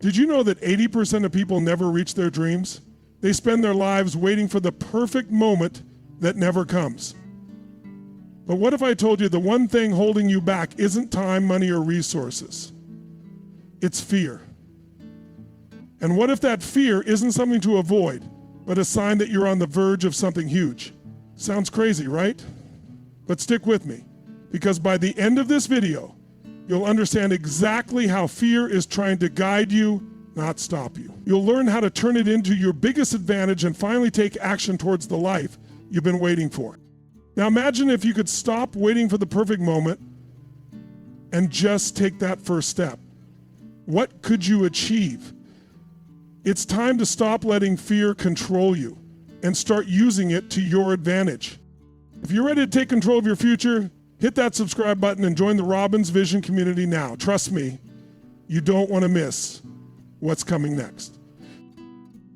Did you know that 80% of people never reach their dreams? They spend their lives waiting for the perfect moment that never comes. But what if I told you the one thing holding you back isn't time, money, or resources? It's fear. And what if that fear isn't something to avoid, but a sign that you're on the verge of something huge? Sounds crazy, right? But stick with me, because by the end of this video, you'll understand exactly how fear is trying to guide you, not stop you. You'll learn how to turn it into your biggest advantage and finally take action towards the life you've been waiting for. Now imagine if you could stop waiting for the perfect moment and just take that first step. What could you achieve? It's time to stop letting fear control you and start using it to your advantage. If you're ready to take control of your future, hit that subscribe button and join the Robbins Vision community now. Trust me, you don't want to miss what's coming next.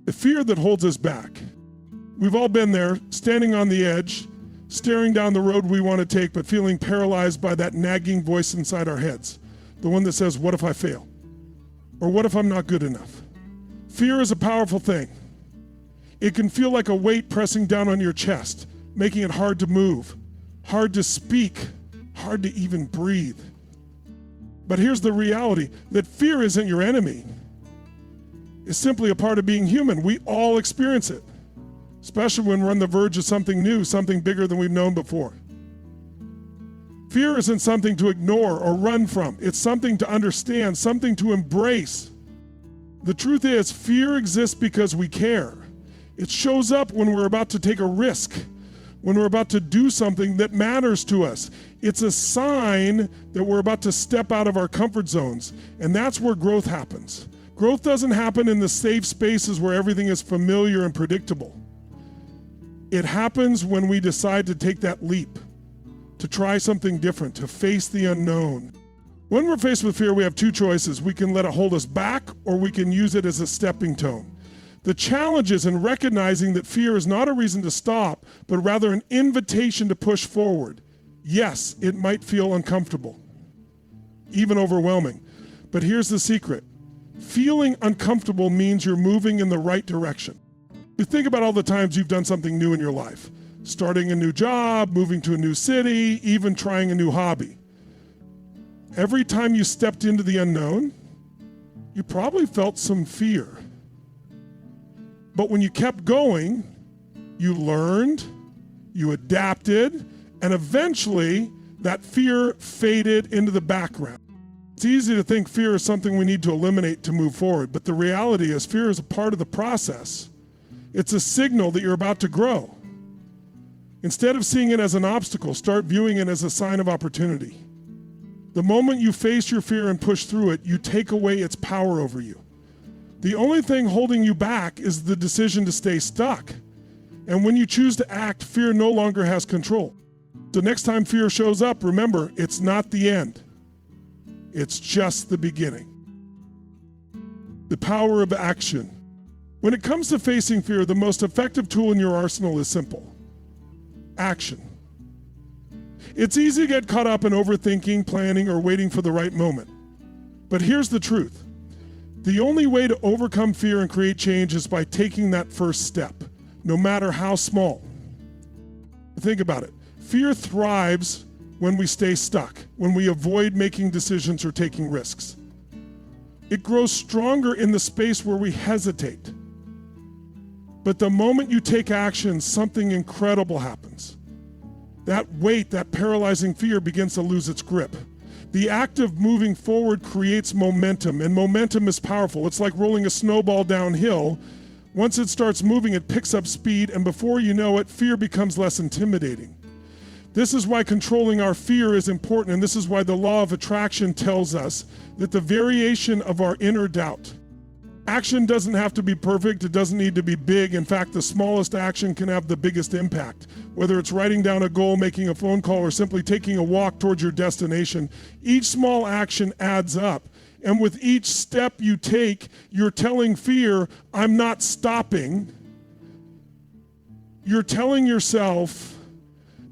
The fear that holds us back. We've all been there, standing on the edge, staring down the road we want to take, but feeling paralyzed by that nagging voice inside our heads. The one that says, what if I fail? Or what if I'm not good enough? Fear is a powerful thing. It can feel like a weight pressing down on your chest, making it hard to move, hard to speak, hard to even breathe. But here's the reality, that fear isn't your enemy. It's simply a part of being human. We all experience it, especially when we're on the verge of something new, something bigger than we've known before. Fear isn't something to ignore or run from. It's something to understand, something to embrace. The truth is, fear exists because we care. It shows up when we're about to take a risk, when we're about to do something that matters to us. It's a sign that we're about to step out of our comfort zones, and that's where growth happens. Growth doesn't happen in the safe spaces where everything is familiar and predictable. It happens when we decide to take that leap, to try something different, to face the unknown. When we're faced with fear, we have two choices. We can let it hold us back, or we can use it as a stepping stone. The challenge is in recognizing that fear is not a reason to stop, but rather an invitation to push forward. Yes, it might feel uncomfortable, even overwhelming. But here's the secret. Feeling uncomfortable means you're moving in the right direction. You think about all the times you've done something new in your life, starting a new job, moving to a new city, even trying a new hobby. Every time you stepped into the unknown, you probably felt some fear. But when you kept going, you learned, you adapted, and eventually that fear faded into the background. It's easy to think fear is something we need to eliminate to move forward, but the reality is fear is a part of the process. It's a signal that you're about to grow. Instead of seeing it as an obstacle, start viewing it as a sign of opportunity. The moment you face your fear and push through it, you take away its power over you. The only thing holding you back is the decision to stay stuck. And when you choose to act, fear no longer has control. So next time fear shows up, remember, it's not the end. It's just the beginning. The power of action. When it comes to facing fear, the most effective tool in your arsenal is simple. Action. It's easy to get caught up in overthinking, planning, or waiting for the right moment. But here's the truth. The only way to overcome fear and create change is by taking that first step, no matter how small. Think about it. Fear thrives when we stay stuck, when we avoid making decisions or taking risks. It grows stronger in the space where we hesitate. But the moment you take action, something incredible happens. That weight, that paralyzing fear begins to lose its grip. The act of moving forward creates momentum, and momentum is powerful. It's like rolling a snowball downhill. Once it starts moving, it picks up speed, and before you know it, fear becomes less intimidating. This is why controlling our fear is important, and this is why the law of attraction tells us that the variation of our inner doubt. Action doesn't have to be perfect. It doesn't need to be big. In fact, the smallest action can have the biggest impact. Whether it's writing down a goal, making a phone call, or simply taking a walk towards your destination, each small action adds up. And with each step you take, you're telling fear, I'm not stopping. You're telling yourself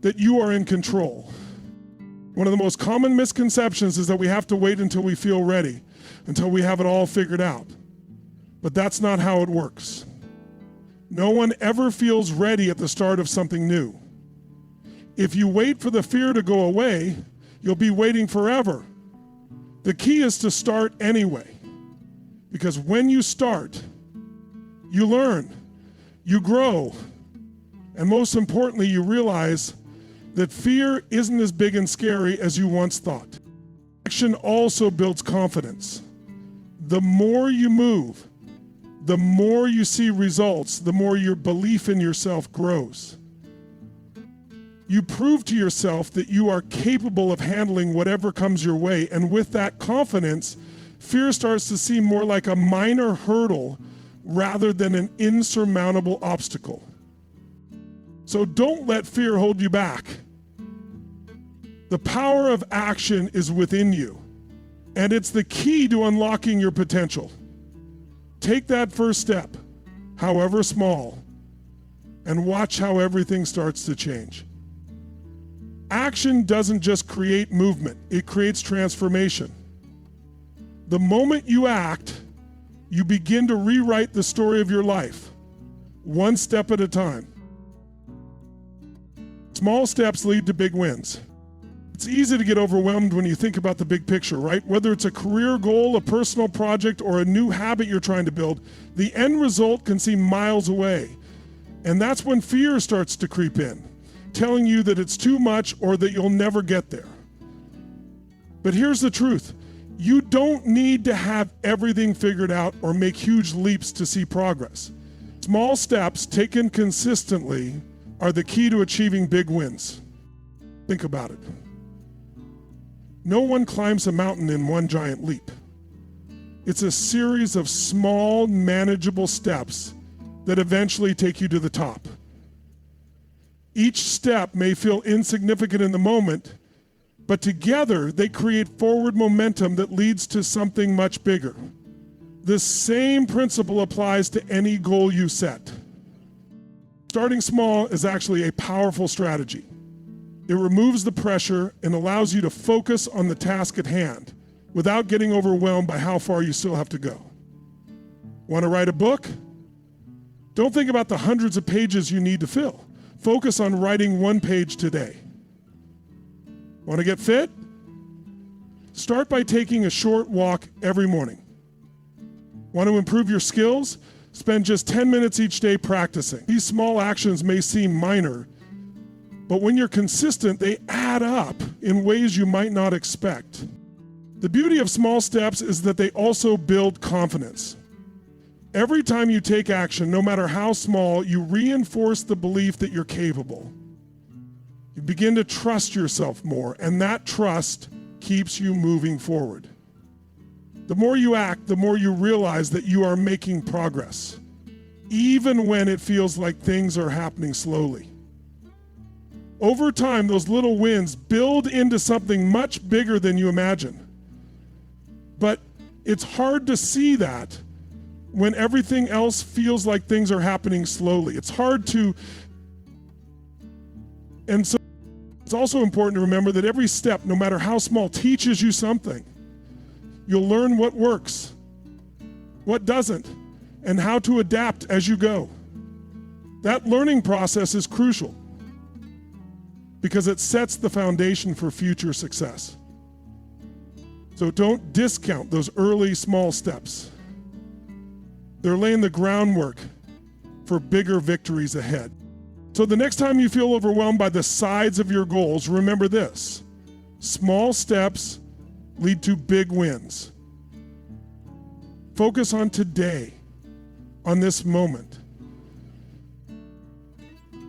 that you are in control. One of the most common misconceptions is that we have to wait until we feel ready, until we have it all figured out. But that's not how it works. No one ever feels ready at the start of something new. If you wait for the fear to go away, you'll be waiting forever. The key is to start anyway. Because when you start, you learn, you grow, and most importantly, you realize that fear isn't as big and scary as you once thought. Action also builds confidence. The more you move, the more you see results, the more your belief in yourself grows. You prove to yourself that you are capable of handling whatever comes your way, and with that confidence, fear starts to seem more like a minor hurdle rather than an insurmountable obstacle. So don't let fear hold you back. The power of action is within you, and it's the key to unlocking your potential. Take that first step, however small, and watch how everything starts to change. Action doesn't just create movement, it creates transformation. The moment you act, you begin to rewrite the story of your life, one step at a time. Small steps lead to big wins. It's easy to get overwhelmed when you think about the big picture, right? Whether it's a career goal, a personal project, or a new habit you're trying to build, the end result can seem miles away. And that's when fear starts to creep in, telling you that it's too much or that you'll never get there. But here's the truth. You don't need to have everything figured out or make huge leaps to see progress. Small steps taken consistently are the key to achieving big wins. Think about it. No one climbs a mountain in one giant leap. It's a series of small, manageable steps that eventually take you to the top. Each step may feel insignificant in the moment, but together they create forward momentum that leads to something much bigger. The same principle applies to any goal you set. Starting small is actually a powerful strategy. It removes the pressure and allows you to focus on the task at hand without getting overwhelmed by how far you still have to go. Want to write a book? Don't think about the hundreds of pages you need to fill. Focus on writing one page today. Want to get fit? Start by taking a short walk every morning. Want to improve your skills? Spend just 10 minutes each day practicing. These small actions may seem minor, but when you're consistent, they add up in ways you might not expect. The beauty of small steps is that they also build confidence. Every time you take action, no matter how small, you reinforce the belief that you're capable. You begin to trust yourself more, and that trust keeps you moving forward. The more you act, the more you realize that you are making progress, even when it feels like things are happening slowly. Over time, those little wins build into something much bigger than you imagine. But it's hard to see that when everything else feels like things are happening slowly. It's hard to, and so it's also important to remember that every step, no matter how small, teaches you something. You'll learn what works, what doesn't, and how to adapt as you go. That learning process is crucial because it sets the foundation for future success. So don't discount those early small steps. They're laying the groundwork for bigger victories ahead. So the next time you feel overwhelmed by the sides of your goals, remember this: small steps lead to big wins. Focus on today, on this moment.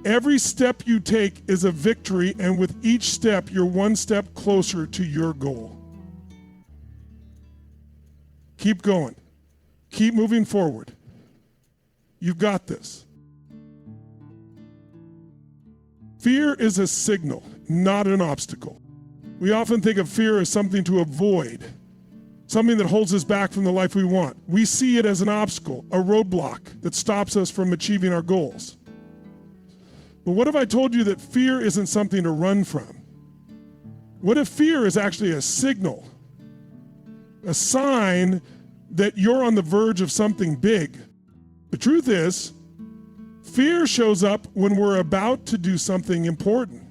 Every step you take is a victory, and with each step, you're one step closer to your goal. Keep going. Keep moving forward. You've got this. Fear is a signal, not an obstacle. We often think of fear as something to avoid, something that holds us back from the life we want. We see it as an obstacle, a roadblock that stops us from achieving our goals. But what if I told you that fear isn't something to run from? What if fear is actually a signal, a sign that you're on the verge of something big. The truth is, fear shows up when we're about to do something important.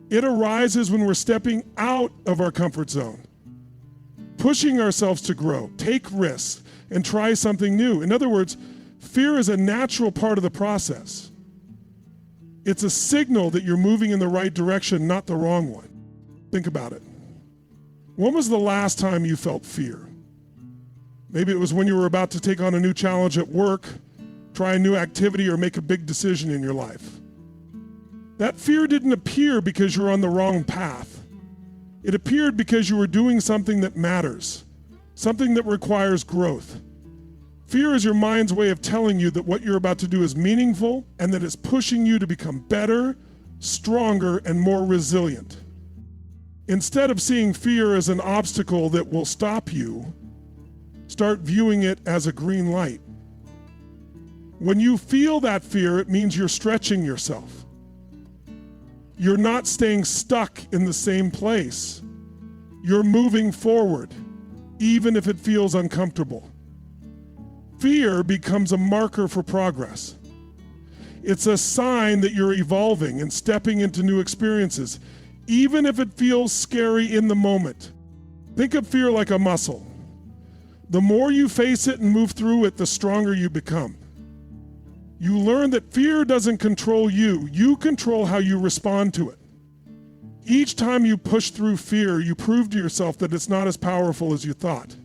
It arises when we're stepping out of our comfort zone, pushing ourselves to grow, take risks, and try something new. In other words, fear is a natural part of the process. It's a signal that you're moving in the right direction, not the wrong one. Think about it. When was the last time you felt fear? Maybe it was when you were about to take on a new challenge at work, try a new activity, or make a big decision in your life. That fear didn't appear because you were on the wrong path. It appeared because you were doing something that matters, something that requires growth. Fear is your mind's way of telling you that what you're about to do is meaningful and that it's pushing you to become better, stronger, and more resilient. Instead of seeing fear as an obstacle that will stop you, start viewing it as a green light. When you feel that fear, it means you're stretching yourself. You're not staying stuck in the same place. You're moving forward, even if it feels uncomfortable. Fear becomes a marker for progress. It's a sign that you're evolving and stepping into new experiences, even if it feels scary in the moment. Think of fear like a muscle. The more you face it and move through it, the stronger you become. You learn that fear doesn't control you. You control how you respond to it. Each time you push through fear, you prove to yourself that it's not as powerful as you thought.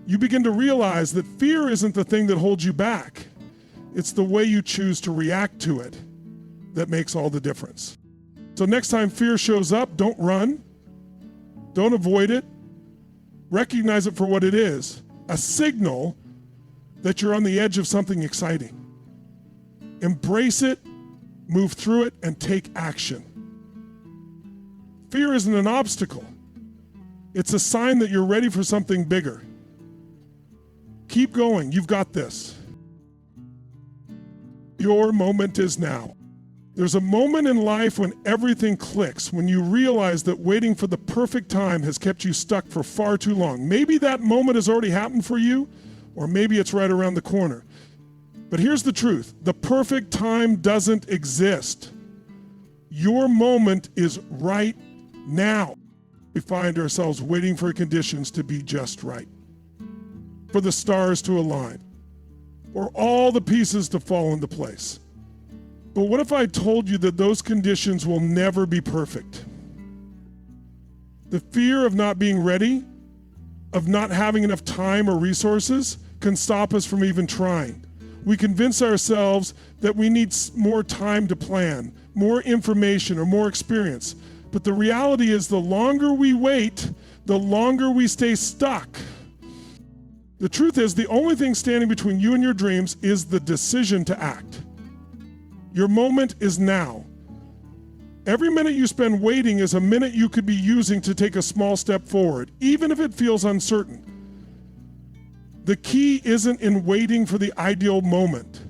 You begin to realize that fear isn't the thing that holds you back. It's the way you choose to react to it that makes all the difference. So next time fear shows up, don't run. Don't avoid it. Recognize it for what it is, a signal that you're on the edge of something exciting. Embrace it, move through it, and take action. Fear isn't an obstacle. It's a sign that you're ready for something bigger. Keep going. You've got this. Your moment is now. There's a moment in life when everything clicks, when you realize that waiting for the perfect time has kept you stuck for far too long. Maybe that moment has already happened for you, or maybe it's right around the corner. But here's the truth. The perfect time doesn't exist. Your moment is right now. We find ourselves waiting for conditions to be just right, for the stars to align, or all the pieces to fall into place. But what if I told you that those conditions will never be perfect? The fear of not being ready, of not having enough time or resources, can stop us from even trying. We convince ourselves that we need more time to plan, more information, or more experience. But the reality is, the longer we wait, the longer we stay stuck. The truth is, the only thing standing between you and your dreams is the decision to act. Your moment is now. Every minute you spend waiting is a minute you could be using to take a small step forward, even if it feels uncertain. The key isn't in waiting for the ideal moment.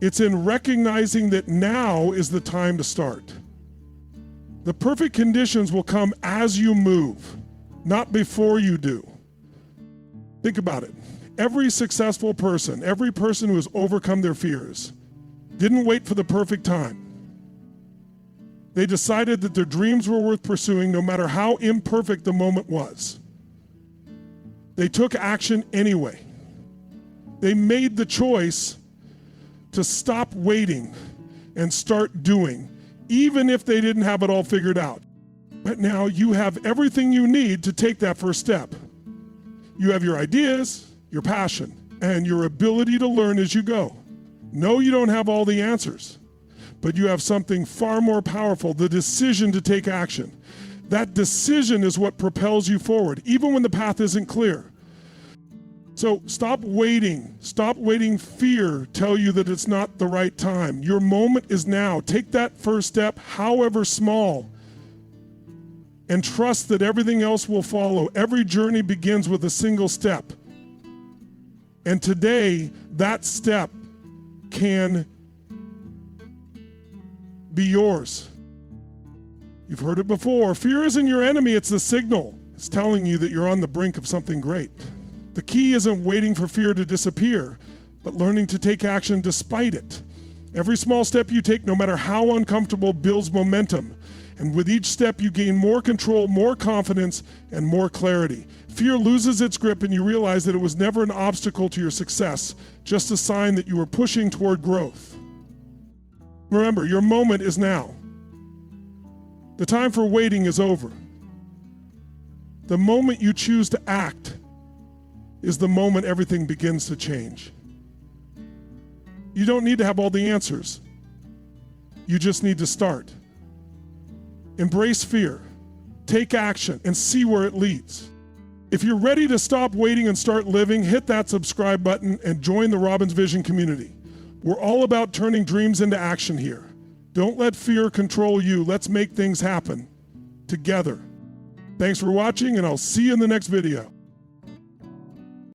It's in recognizing that now is the time to start. The perfect conditions will come as you move, not before you do. Think about it. Every successful person, every person who has overcome their fears, didn't wait for the perfect time. They decided that their dreams were worth pursuing no matter how imperfect the moment was. They took action anyway. They made the choice to stop waiting and start doing, even if they didn't have it all figured out. But now you have everything you need to take that first step. You have your ideas, your passion, and your ability to learn as you go. No, you don't have all the answers, but you have something far more powerful, the decision to take action. That decision is what propels you forward, even when the path isn't clear. So stop waiting. Stop letting fear tell you that it's not the right time. Your moment is now. Take that first step, however small, and trust that everything else will follow. Every journey begins with a single step. And today, that step can be yours. You've heard it before. Fear isn't your enemy, it's the signal. It's telling you that you're on the brink of something great. The key isn't waiting for fear to disappear, but learning to take action despite it. Every small step you take, no matter how uncomfortable, builds momentum. And with each step, you gain more control, more confidence, and more clarity. Fear loses its grip, and you realize that it was never an obstacle to your success, just a sign that you were pushing toward growth. Remember, your moment is now. The time for waiting is over. The moment you choose to act is the moment everything begins to change. You don't need to have all the answers. You just need to start. Embrace fear, take action, and see where it leads. If you're ready to stop waiting and start living, hit that subscribe button and join the Robbins Vision community. We're all about turning dreams into action here. Don't let fear control you. Let's make things happen together. Thanks for watching, and I'll see you in the next video.